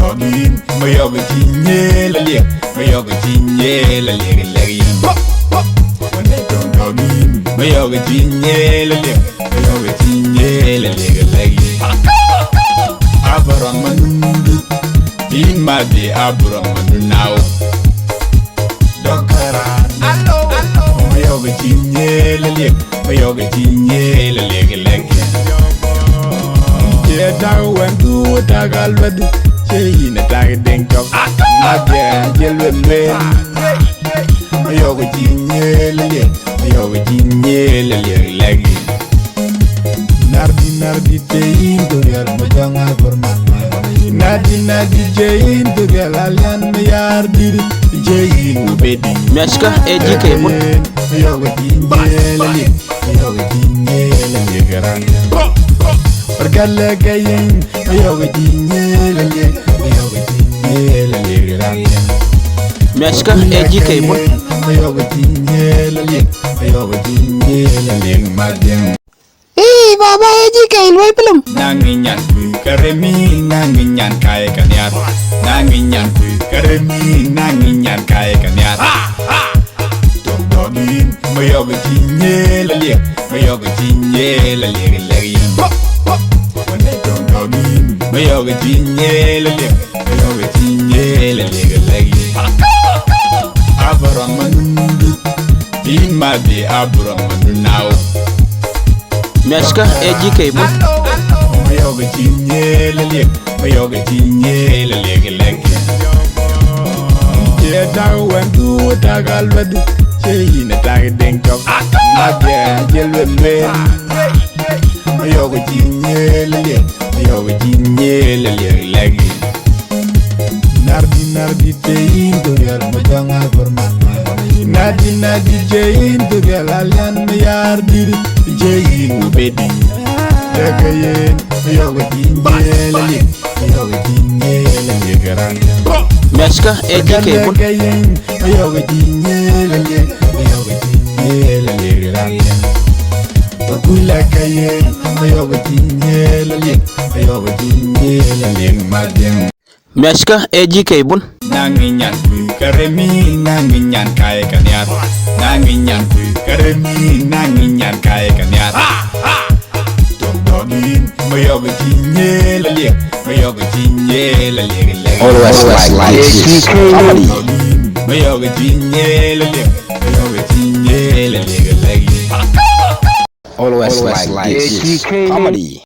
Dogin, my yoga tinye la lick, my yoga tinye la lick, when they don't dogin, my yoga tinye la lick, my yoga tinye la lick, Abaram Manundu, in my day, Abaram Manunau. Dokara, my yoga tinye la lick, my yoga tinye la lick, Tao went to a tagalwed, in a tag dink of Nadia, Jelwell, Mayoga Ginia, Mayoga Ginia, Leggy Nardi Jain to get Majanga for Nadi Jain to get Alan Mayardi, Jain, Betty Meska, EJK, Mayoga Ginia, Mayoga Ginia, Pergala gayen, mayoga jinye la ye, mayoga jinye la ye. Meska EJK mayoga jinye la ye, mayoga jinye la ye madem. Hey Baba EJK loy pelum. Nanginyan ku karemi, nanginyan kaya kanyar. Nanginyan ku karemi, nanginyan kaya kanyar. Dogin, mayoga jinye la ye, mayoga jinye la ye. Mayoga tinye la lick, mayoga tinye la lick, Abaram Manundu, in my day, Abaram Manunau. Meska EJK Mayoga tinye la lick, mayoga tinye la lick, Tao went to a tagalwed, in a tag dink of Nadia, Jelwell, Mayoga tinye la lick. Mayoga jinye la lick, Nardi Jain to get Majanga for Nadi Jain to get Alan Mayardi, Jain, Betty Dagayen, Mayoga jinye la lick, Mayoga jinye la lick, Meska EJK Mayoga jinye la lick, Mayoga jinye la lick, Bakula kayen, mayoga jinye la lick, mayoga jinye la lick madem. Meska EJK Nanginyan ku karemi, nanginyan kaya kanyar. Nanginyan ku karemi, nanginyan kaya kanyar. Dogin, mayoga jinye la lick, mayoga jinye la lick. Always like EJK comedy. Mayoga jinye la lick, mayoga jinye la lick. Always like EJK comedy.